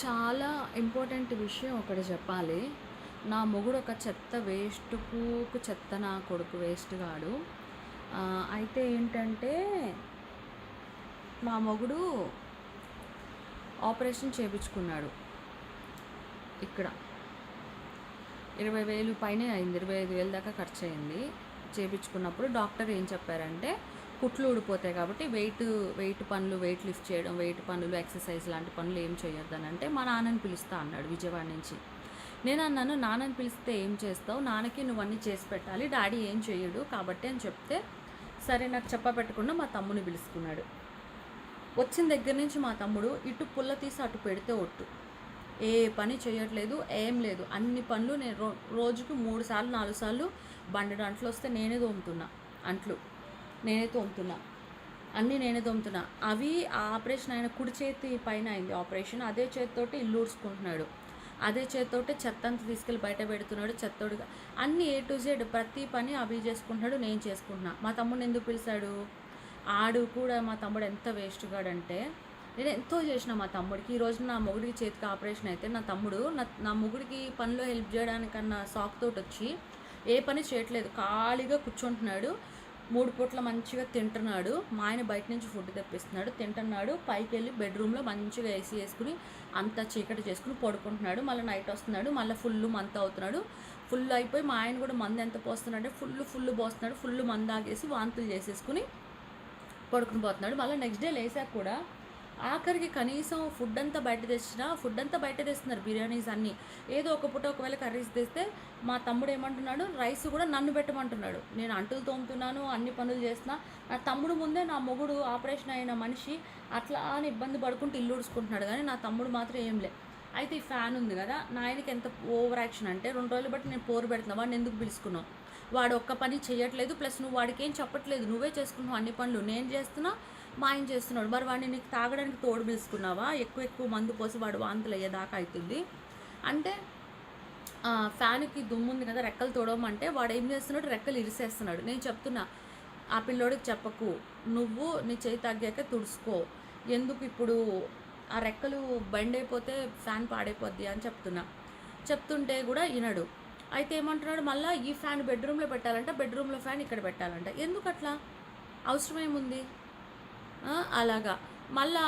చాలా ఇంపార్టెంట్ విషయం ఒకటి చెప్పాలి. నా మొగుడు ఒక చెత్త వేస్ట్ పూకు చెత్త నా కొడుకు వేస్ట్ గాడు. అయితే ఏంటంటే మా మొగుడు ఆపరేషన్ చేపించుకున్నాడు. ఇక్కడ 20,000 పైనే అయింది. 25,000 దాకా ఖర్చయింది. చేపించుకున్నప్పుడు డాక్టర్ ఏం చెప్పారంటే, కుట్లు ఊడిపోతాయి కాబట్టి వెయిట్ పనులు, వెయిట్ లిఫ్ట్ చేయడం, వెయిట్ పనులు, ఎక్సర్సైజ్ లాంటి పనులు ఏం చేయొద్దనంటే, మా నాన్నని పిలుస్తా అన్నాడు విజయవాడ నుంచి. నేనన్నాను, నాన్నని పిలిస్తే ఏం చేస్తావు? నాన్నకి నువ్వన్నీ చేసి పెట్టాలి. డాడీ ఏం చెయ్యడు కాబట్టి అని చెప్తే, సరే నాకు చెప్పపెట్టకుండా మా తమ్ముని పిలుచుకున్నాడు. వచ్చిన దగ్గర నుంచి మా తమ్ముడు ఇటు పుల్ల తీసి అటు పెడితే ఒట్టు. ఏ పని చేయట్లేదు, ఏం లేదు. అన్ని పనులు నేను రోజుకి 3 సార్లు 4 సార్లు బండెడు అంట్లు వస్తే నేనే తోముతున్నా. అంట్లు నేనే తోముతున్నా, అన్నీ నేనే తోముతున్నా. అవి ఆ ఆపరేషన్ అయిన కుడి చేతి పైన అయింది ఆపరేషన్. అదే చేతితోటి ఇల్లు ఊడ్చుకుంటున్నాడు, అదే చేతితోటి చెత్త అంతా తీసుకెళ్ళి బయట పెడుతున్నాడు. చెత్తోడుగా అన్నీ A to Z ప్రతి పని అవి చేసుకుంటున్నాడు, నేను చేసుకుంటున్నా. మా తమ్ముడిని ఎందుకు పిలిచాడు? ఆడు కూడా మా తమ్ముడు ఎంత వేస్ట్ గాడంటే, నేను ఎంతో చేసిన మా తమ్ముడికి. ఈరోజు నా మొగుడికి చేతికి ఆపరేషన్ అయితే నా తమ్ముడు నా మొగుడికి పనిలో హెల్ప్ చేయడానికన్నా సాక్ తోటి వచ్చి ఏ పని చేయట్లేదు, ఖాళీగా కూర్చుంటున్నాడు. 3 పూట్ల మంచిగా తింటున్నాడు. మా ఆయన బయట నుంచి ఫుడ్ తెప్పిస్తున్నాడు, తింటున్నాడు. పైకి వెళ్ళి బెడ్రూమ్లో మంచిగా ఏసీ వేసుకుని అంతా చీకటి చేసుకుని పడుకుంటున్నాడు. మళ్ళీ నైట్ వస్తున్నాడు, మళ్ళీ ఫుల్ మంత్ అవుతున్నాడు. ఫుల్ అయిపోయి మా ఆయన కూడా మందు ఎంత పోస్తున్నాడు అంటే ఫుల్ పోస్తున్నాడు. ఫుల్ మందు ఆగేసి వాంతులు చేసేసుకుని పడుకుని పోతున్నాడు. మళ్ళీ నెక్స్ట్ డే లేసాక కూడా ఆఖరికి కనీసం ఫుడ్ అంతా బయట తెచ్చినా ఫుడ్ అంతా బయట తెస్తున్నారు, బిర్యానీస్ అన్నీ. ఏదో ఒక పూట ఒకవేళ కర్రీస్ తెస్తే మా తమ్ముడు ఏమంటున్నాడు, రైస్ కూడా నన్ను పెట్టమంటున్నాడు. నేను అంటులు తోముతున్నాను, అన్ని పనులు చేస్తున్నా. నా తమ్ముడు ముందే నా మొగుడు ఆపరేషన్ అయిన మనిషి అట్లా అని ఇబ్బంది పడుకుంటూ ఇల్లు ఉడుచుకుంటున్నాడు, కానీ నా తమ్ముడు మాత్రం ఏం లే. అయితే ఈ ఫ్యాన్ ఉంది కదా, నా ఆయనకి ఎంత ఓవర్ యాక్షన్ అంటే, 2 రోజులు బట్టి నేను పోరు పెడుతున్నా, వాడిని ఎందుకు పిలుచుకున్నావు? వాడు ఒక్క పని చేయట్లేదు, ప్లస్ నువ్వు వాడికి ఏం చెప్పట్లేదు, నువ్వే చేసుకున్నావు అన్ని పనులు. నేను చేస్తున్నా, మా ఆయన చేస్తున్నాడు. మరి వాడిని నీకు తాగడానికి తోడు పిలుచుకున్నావా? ఎక్కువ మందు పోసి వాడు వాంతులు అయ్యేదాకా అవుతుంది అంటే, ఫ్యాన్కి దుమ్ము ఉంది కదా, రెక్కలు తోడమంటే వాడు ఏం చేస్తున్నాడు, రెక్కలు ఇరిసేస్తున్నాడు. నేను చెప్తున్నా, ఆ పిల్లోడికి చెప్పకు, నువ్వు నీ చేయి తగ్గాక తుడుచుకో, ఎందుకు ఇప్పుడు ఆ రెక్కలు బండ్ అయిపోతే ఫ్యాన్ పాడైపోద్ది అని చెప్తుంటే కూడా వినడు. అయితే ఏమంటున్నాడు, మళ్ళీ ఈ ఫ్యాన్ బెడ్రూమ్లో పెట్టాలంట, బెడ్రూమ్లో ఫ్యాన్ ఇక్కడ పెట్టాలంట. ఎందుకు అట్లా? అవసరమేముంది? అలాగా. మళ్ళా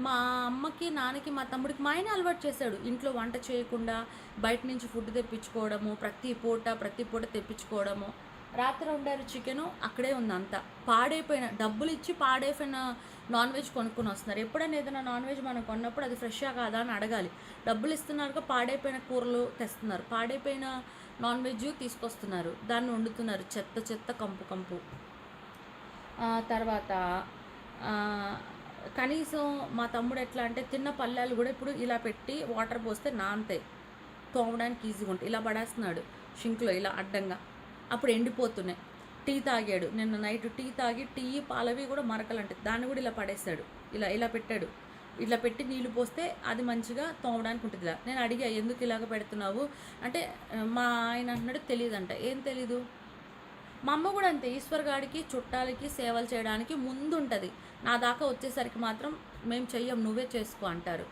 మా అమ్మకి, నాన్నకి, మా తమ్ముడికి మా ఆయన అలవాటు చేశాడు. ఇంట్లో వంట చేయకుండా బయట నుంచి ఫుడ్ తెప్పించుకోవడము, ప్రతి పూట తెప్పించుకోవడము. రాత్రి వండారు చికెను, అక్కడే ఉంది అంతా. డబ్బులు ఇచ్చి పాడైపోయిన నాన్ వెజ్ కొనుక్కొని వస్తున్నారు. ఎప్పుడైనా ఏదైనా నాన్ వెజ్ మనం కొన్నప్పుడు అది ఫ్రెష్గా కాదా అని అడగాలి. డబ్బులు ఇస్తున్నారుగా, పాడైపోయిన కూరలు తెస్తున్నారు, పాడైపోయిన నాన్ వెజ్ తీసుకొస్తున్నారు, దాన్ని వండుతున్నారు. చెత్త కంపు. తర్వాత కనీసం మా తమ్ముడు ఎట్లా అంటే, తిన్న పళ్ళాలు కూడా ఇప్పుడు ఇలా పెట్టి వాటర్ పోస్తే నానతాయి, తోమడానికి ఈజీగా ఉంటాయి. ఇలా పడేస్తున్నాడు షింక్లో ఇలా అడ్డంగా, అప్పుడు ఎండిపోతున్నాయి. టీ తాగాడు నిన్న నైట్, టీ పాలవి కూడా మరకలంటే దాన్ని కూడా ఇలా పడేస్తాడు. ఇలా పెట్టాడు, ఇలా పెట్టి నీళ్ళు పోస్తే అది మంచిగా తోమడానికి ఉంటుంది. ఇలా నేను అడిగా, ఎందుకు ఇలాగ పెడుతున్నావు అంటే, మా ఆయన అంటున్నాడు తెలియదంట. ఏం తెలీదు? మా అమ్మ కూడా అంతే, ఈశ్వర్ గాడికి చుట్టాలకి సేవలు చేయడానికి ముందు ఉంటుంది. నా దాకా వచ్చేసరికి మాత్రం మేము చెయ్యం, నువ్వే చేసుకో అంటారు.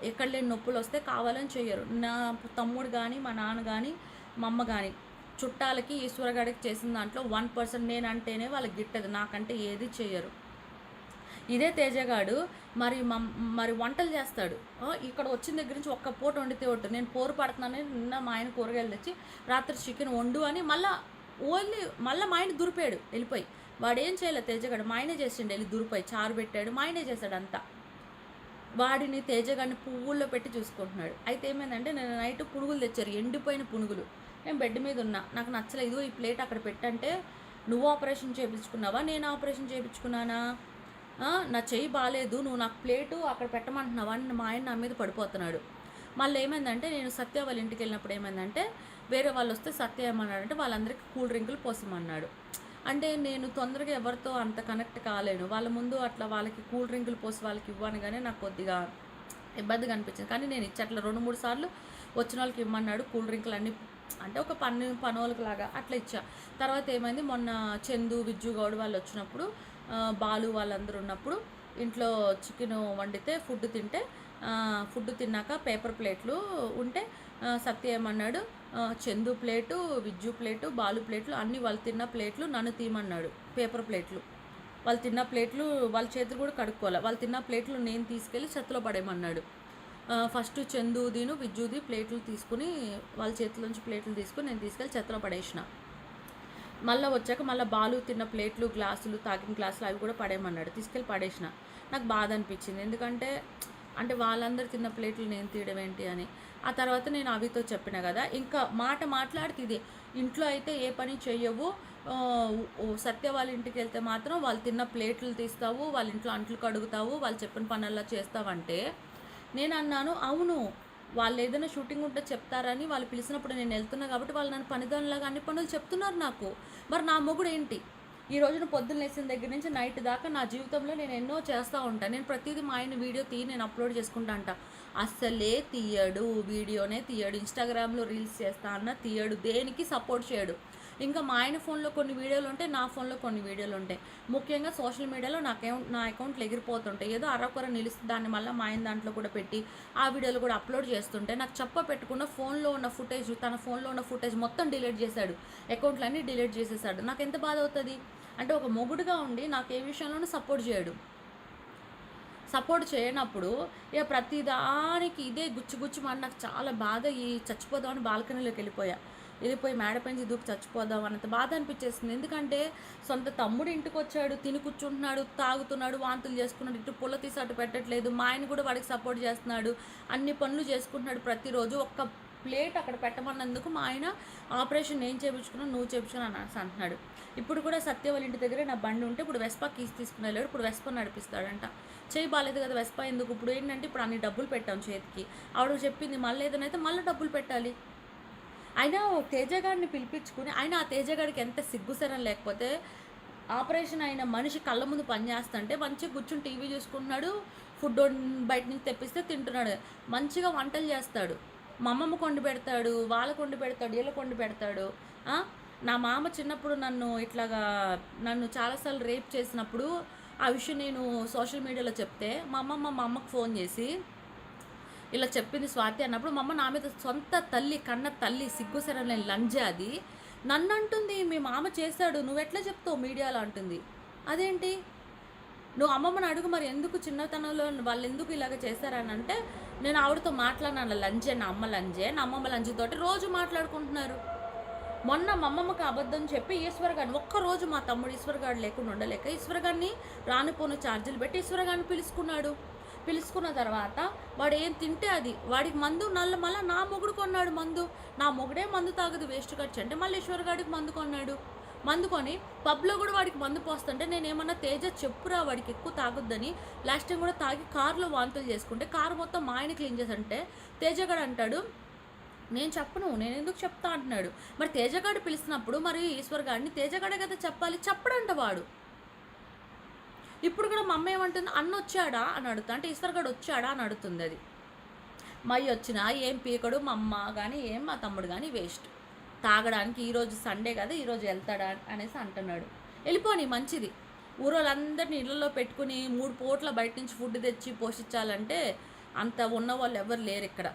ఎక్కడ లేని నొప్పులు వస్తే కావాలని చెయ్యరు. నా తమ్ముడు కానీ, మా నాన్న కానీ, మా అమ్మ కానీ చుట్టాలకి ఈశ్వర్ గాడికి చేసిన దాంట్లో 1% నేనంటేనే వాళ్ళకి గిట్టదు, నాకంటే ఏది చెయ్యరు. ఇదే తేజగాడు మరి వంటలు చేస్తాడు. ఇక్కడ వచ్చిన దగ్గర నుంచి ఒక్క పూట వండితే ఒట్టు. నేను పోరు పడుతున్నానని నిన్న మా ఆయన కూరగాయలు తెచ్చి రాత్రి చికెన్ వండు అని మళ్ళీ మా ఆయన దురిపాడు వెళ్ళిపోయి. వాడు ఏం చేయలేదు తేజగాడు, మా ఆయనే చేసిండు. వెళ్ళి దురిపోయి చారు పెట్టాడు, మా ఆయనే చేశాడు అంతా. వాడిని తేజగాడిని పువ్వుల్లో పెట్టి చూసుకుంటున్నాడు. అయితే ఏమైందంటే, నేను నైట్ పునుగులు తెచ్చారు, ఎండిపోయిన పునుగులు. నేను బెడ్ మీద ఉన్నా, నాకు నచ్చలేదు. ఈ ప్లేట్ అక్కడ పెట్టంటే, నువ్వు ఆపరేషన్ చేయించుకున్నావా, నేను ఆపరేషన్ చేయించుకున్నానా? నా చెయ్యి బాగాలేదు, నువ్వు నాకు ప్లేటు అక్కడ పెట్టమంటున్నావా అని మా ఆయన నా మీద పడిపోతున్నాడు. మళ్ళీ ఏమైందంటే, నేను సత్య వాళ్ళ ఇంటికి వెళ్ళినప్పుడు ఏమైందంటే, వేరే వాళ్ళు వస్తే సత్య ఏమన్నాడంటే, వాళ్ళందరికీ కూల్ డ్రింకులు పోసమన్నాడు. అంటే నేను తొందరగా ఎవరితో అంత కనెక్ట్ కాలేను. వాళ్ళ ముందు అట్లా వాళ్ళకి కూల్ డ్రింకులు పోసి వాళ్ళకి ఇవ్వనుగానే నాకు కొద్దిగా ఇబ్బందిగా అనిపించింది. కానీ నేను ఇచ్చి అట్లా 2-3 సార్లు వచ్చిన వాళ్ళకి ఇమ్మన్నాడు కూల్ డ్రింకులు అన్నీ, అంటే ఒక పనోళ్ళకి లాగా అట్లా ఇచ్చా. తర్వాత ఏమైంది, మొన్న చందు, విజ్జు గౌడ్ వాళ్ళు వచ్చినప్పుడు, బాలు వాళ్ళందరూ ఉన్నప్పుడు ఇంట్లో చికెన్ వండితే ఫుడ్ తింటే ఫుడ్ తిన్నాక పేపర్ ప్లేట్లు ఉంటే సత్య ఏమన్నాడు, చందు ప్లేటు, విజ్జు ప్లేటు, బాలు ప్లేట్లు అన్నీ వాళ్ళు తిన్న ప్లేట్లు నన్ను తీయమన్నాడు. పేపర్ ప్లేట్లు వాళ్ళు తిన్న ప్లేట్లు వాళ్ళ చేతులు కూడా కడుక్కోవాలి. వాళ్ళు తిన్న ప్లేట్లు నేను తీసుకెళ్ళి చెత్తలో పడేయమన్నాడు. ఫస్ట్ చందుదిను విజ్జుది ప్లేట్లు తీసుకుని వాళ్ళ చేతిలోంచి ప్లేట్లు తీసుకుని నేను తీసుకెళ్ళి చెత్తలో పడేసిన. మళ్ళీ వచ్చాక మళ్ళీ బాలు తిన్న ప్లేట్లు, గ్లాసులు, తాగిన గ్లాసులు అవి కూడా పడేయమన్నాడు. తీసుకెళ్ళి పడేసిన. నాకు బాధ అనిపించింది, ఎందుకంటే వాళ్ళందరూ తిన్న ప్లేట్లు నేను తీయడం ఏంటి అని. ఆ తర్వాత నేను అవితో చెప్పిన కదా, ఇంకా మాట మాట్లాడితే ఇదే, ఇంట్లో అయితే ఏ పని చెయ్యవు, సత్య వాళ్ళ ఇంటికి వెళ్తే మాత్రం వాళ్ళు తిన్న ప్లేట్లు తీస్తావు, వాళ్ళ ఇంట్లో అంట్లు కడుగుతావు, వాళ్ళు చెప్పిన పనుల్లో చేస్తావంటే నేను అన్నాను, అవును వాళ్ళు ఏదైనా షూటింగ్ ఉంటే చెప్తారని వాళ్ళు పిలిచినప్పుడు నేను వెళ్తున్నా కాబట్టి వాళ్ళు నన్ను పనిదానిలాగా అన్ని పనులు చెప్తున్నారు నాకు. మరి నా మొగుడు ఏంటి? ఈ రోజున పొద్దున్న లేచిన దగ్గర నుంచి నైట్ దాకా నా జీవితంలో నేను ఎన్నో చేస్తూ ఉంటాను. నేను ప్రతిదీ మా ఆయన వీడియో నేను అప్లోడ్ చేసుకుంటా అంట. అస్సలే తీయడు, వీడియోనే తీయడు. ఇన్స్టాగ్రామ్లో రీల్స్ చేస్తా అన్న తీయడు, దేనికి సపోర్ట్ చేయడు. ఇంకా మా ఆయన ఫోన్లో కొన్ని వీడియోలు ఉంటాయి, నా ఫోన్లో కొన్ని వీడియోలు ఉంటాయి. ముఖ్యంగా సోషల్ మీడియాలో నా అకౌంట్లు ఎగిరిపోతుంటాయి. ఏదో అరకొర నిలిస్తే దాన్ని మళ్ళీ మా ఆయన దాంట్లో కూడా పెట్టి ఆ వీడియోలు కూడా అప్లోడ్ చేస్తుంటే నాకు పెట్టకుండా ఫోన్లో ఉన్న ఫుటేజ్, తన ఫోన్లో ఉన్న ఫుటేజ్ మొత్తం డిలీట్ చేశాడు. అకౌంట్లన్నీ డిలీట్ చేసేసాడు. నాకు ఎంత బాధ అవుతుంది అంటే, ఒక మొగుడుగా ఉండి నాకు ఏ విషయంలోనూ సపోర్ట్ చేయడు. సపోర్ట్ చేయనప్పుడు ఇక ప్రతిదానికి ఇదే గుచ్చి నాకు చాలా బాధ. చచ్చిపోదామని బాల్కనీలోకి వెళ్ళిపోయి మేడపంచి దూకి చచ్చిపోదాం అన్నంత బాధ అనిపించేస్తుంది. ఎందుకంటే సొంత తమ్ముడు ఇంటికి వచ్చాడు, తిని కూర్చుంటున్నాడు, తాగుతున్నాడు, వాంతులు చేసుకున్నాడు, ఇటు పుల్ల తీసి అటు పెట్టట్లేదు. మా ఆయన కూడా వాడికి సపోర్ట్ చేస్తున్నాడు, అన్ని పనులు చేసుకుంటున్నాడు ప్రతిరోజు. ఒక్క ప్లేట్ అక్కడ పెట్టమన్నందుకు మా ఆయన ఆపరేషన్ నేను చేయించుకున్నాను, నువ్వు చేయించుకున్నాను అని అంటున్నాడు. ఇప్పుడు కూడా సత్య వాళ్ళ ఇంటి దగ్గరే నా బండి ఉంటే ఇప్పుడు వెస్పా కీస్ తీసుకుని వెళ్ళాడు, ఇప్పుడు వెస్పా నడిపిస్తాడంట. చేయి బాగాలేదు కదా వెస్పా ఎందుకు, ఇప్పుడు ఏంటంటే ఇప్పుడు అన్ని డబ్బులు పెట్టాం చేతికి. ఆవిడ చెప్పింది మళ్ళీ ఏదైనా అయితే మళ్ళీ డబ్బులు పెట్టాలి. అయినా తేజగాడిని పిలిపించుకుని, అయినా ఆ తేజగాడికి ఎంత సిగ్గుసరం లేకపోతే, ఆపరేషన్ అయిన మనిషి కళ్ళ ముందు పనిచేస్తుంటే మంచిగా కూర్చుని టీవీ చూసుకుంటున్నాడు, ఫుడ్ బయట నుంచి తెప్పిస్తే తింటున్నాడు, మంచిగా వంటలు చేస్తాడు, మా అమ్మమ్మ కొండి పెడతాడు, వాళ్ళకు వండి పెడతాడు, వీళ్ళకు వండి పెడతాడు. నా మామ చిన్నప్పుడు నన్ను చాలాసార్లు రేప్ చేసినప్పుడు ఆ విషయం నేను సోషల్ మీడియాలో చెప్తే మా అమ్మకు ఫోన్ చేసి ఇలా చెప్పింది స్వాతి అన్నప్పుడు మా అమ్మ నా మీద సొంత తల్లి, కన్న తల్లి, సిగ్గుసరం లేని లంజా అది నన్ను అంటుంది, మీ మామ చేశాడు నువ్వెట్లా చెప్తావు మీడియాలో అంటుంది. అదేంటి, నువ్వు అమ్మమ్మని అడుగు మరి ఎందుకు చిన్నతనంలో వాళ్ళు ఎందుకు ఇలాగ చేశారని అంటే, నేను ఆవిడతో మాట్లాడినాను, లంజే నా అమ్మ లంజే, నా అమ్మమ్మ లంజతోటి రోజు మాట్లాడుకుంటున్నారు. మొన్న మా అమ్మమ్మకి అబద్ధం చెప్పి ఈశ్వర్ గారిని ఒక్కరోజు మా తమ్ముడు ఈశ్వర్ గారు లేకుండా ఉండలేక ఈశ్వర్ గారిని రానిపోను ఛార్జీలు పెట్టి ఈశ్వర్ గారిని పిలుచుకున్న తర్వాత వాడు ఏం తింటే అది, వాడికి మందు మళ్ళీ నా మొగుడు కొన్నాడు మందు. నా మొగుడే మందు తాగదు వేస్ట్ ఖర్చు అంటే మళ్ళీ ఈశ్వర్ గారికి మందు కొన్నాడు. మందు కొని పబ్లో కూడా వాడికి మందు పోస్తుంటే నేనేమన్నా తేజ చెప్పురా వాడికి ఎక్కువ తాగొద్దని. లాస్ట్ టైం కూడా తాగి కారులో వాంతులు చేసుకుంటే కారు మొత్తం మా ఆయన క్లీన్ చేసంటే తేజగాడు అంటాడు, నేను చెప్పను, నేను ఎందుకు చెప్తా అంటున్నాడు. మరి తేజగాడు పిలిచినప్పుడు మరి ఈశ్వర్ గాడిని తేజగాడే కదా చెప్పాలి, చెప్పడంట వాడు. ఇప్పుడు కూడా మా అమ్మ ఏమంటుంది, అన్న వచ్చాడా అని అడుగుతా అంటే ఈశ్వర్ గాడు వచ్చాడా అని అడుగుతుంది. అది మై వచ్చినా ఏం పీకడు, మా అమ్మ కానీ ఏం మా తమ్ముడు కానీ వేస్ట్. తాగడానికి ఈరోజు సండే కదా ఈరోజు వెళ్తాడా అనేసి అంటున్నాడు. వెళ్ళిపోని మంచిది. ఊరోళ్ళందరినీ ఇళ్లలో పెట్టుకుని 3 పూట్ల బయట నుంచి ఫుడ్ తెచ్చి పోషించాలంటే అంత ఉన్నవాళ్ళు ఎవరు లేరు ఇక్కడ.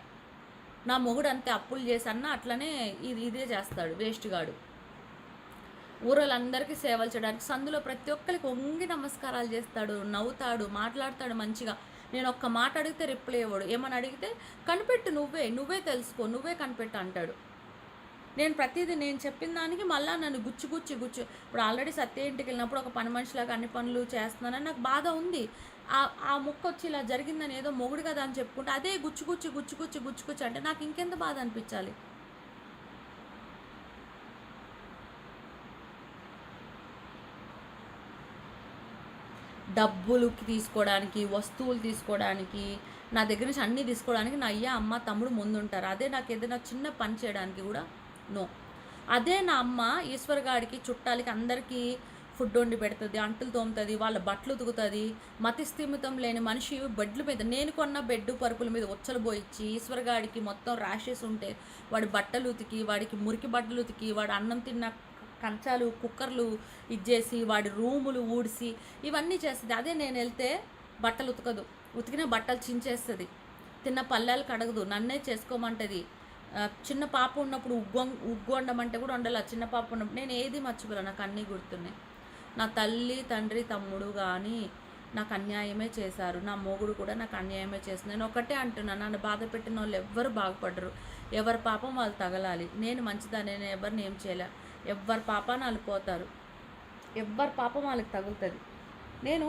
నా మొగుడు అంతే అప్పులు చేసన్నా అట్లనే ఇదే చేస్తాడు వేస్ట్ గాడు. ఊరోళ్ళందరికీ సేవలు చేయడానికి సందులో ప్రతి ఒక్కరికి వంగి నమస్కారాలు చేస్తాడు, నవ్వుతాడు, మాట్లాడతాడు మంచిగా. నేను ఒక్క మాట అడిగితే రిప్లై ఇవ్వడు, ఏమని అడిగితే కనిపెట్టు, నువ్వే తెలుసుకో, నువ్వే కనిపెట్టు అంటాడు. నేను ప్రతిదీ నేను చెప్పిన దానికి మళ్ళీ నన్ను గుచ్చు. ఇప్పుడు ఆల్రెడీ సత్య ఇంటికి వెళ్ళినప్పుడు ఒక పని మనిషిలాగా అన్ని పనులు చేస్తున్నానని నాకు బాధ ఉంది. ఆ ముక్క వచ్చి ఇలా జరిగిందని ఏదో మొగుడు కదా అని చెప్పుకుంటే అదే గుచ్చుకొచ్చి అంటే నాకు ఇంకెంత బాధ అనిపించాలి. డబ్బులు తీసుకోవడానికి, వస్తువులు తీసుకోవడానికి, నా దగ్గర నుంచి అన్నీ తీసుకోవడానికి నా అయ్య అమ్మ తమ్ముడు ముందుంటారు. అదే నాకు ఏదైనా చిన్న పని చేయడానికి కూడా నో. అదే నా అమ్మ ఈశ్వర్ గాడికి, చుట్టాలకి, అందరికీ ఫుడ్ వండి పెడుతుంది, అంటులు తోముతుంది, వాళ్ళ బట్టలు ఉతుకుతుంది. మతి స్థిమితం లేని మనిషి బెడ్ల మీద, నేను కొన్న బెడ్ పరుపుల మీద ఉచ్చలు పోయిచ్చి ఈశ్వర్ గాడికి మొత్తం ర్యాషెస్ ఉంటే వాడి బట్టలు ఉతికి, వాడికి మురికి బట్టలు ఉతికి, వాడు అన్నం తిన్న కంచాలు కుక్కర్లు ఇచ్చేసి, వాడి రూములు ఊడిసి ఇవన్నీ చేస్తుంది. అదే నేను వెళ్తే బట్టలు ఉతకదు, ఉతికిన బట్టలు చించేస్తుంది. తిన్న పళ్ళాలు కడగదు, నన్నే చేసుకోమంటది. చిన్న పాప ఉన్నప్పుడు ఉగ్గు వండమంటే కూడా వండాలి. చిన్న పాప ఉన్నప్పుడు నేను ఏది మర్చిపోలే, నాకు అన్నీ గుర్తున్నాయి. నా తల్లి తండ్రి తమ్ముడు కానీ నాకు అన్యాయమే చేశారు, నా మొగుడు కూడా నాకు అన్యాయమే చేస్తుంది. నేను ఒకటే అంటున్నాను, నన్ను బాధ పెట్టిన వాళ్ళు ఎవ్వరు బాగుపడరు, ఎవరి పాపం వాళ్ళు తగలాలి. నేను మంచిదాన్ని, నేను ఎవరిని ఏం చేయలే, ఎవరి పాపాన్ని వాళ్ళు పోతారు, ఎవరి పాపం వాళ్ళకి తగులుతుంది. నేను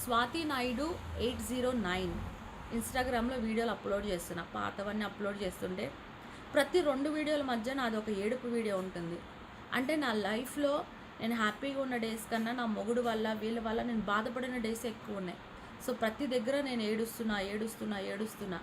స్వాతి నాయుడు 809 ఇన్స్టాగ్రామ్లో వీడియోలు అప్లోడ్ చేస్తున్నా, పాతవన్నీ అప్లోడ్ చేస్తుంటే ప్రతి 2 వీడియోల మధ్య నాది ఒక ఏడుపు వీడియో ఉంటుంది. అంటే నా లైఫ్లో నేను హ్యాపీగా ఉన్న డేస్ కన్నా నా మొగుడు వల్ల వీళ్ళ వల్ల నేను బాధపడిన డేస్ ఎక్కువ ఉన్నాయి. సో ప్రతి దగ్గర నేను ఏడుస్తున్నా.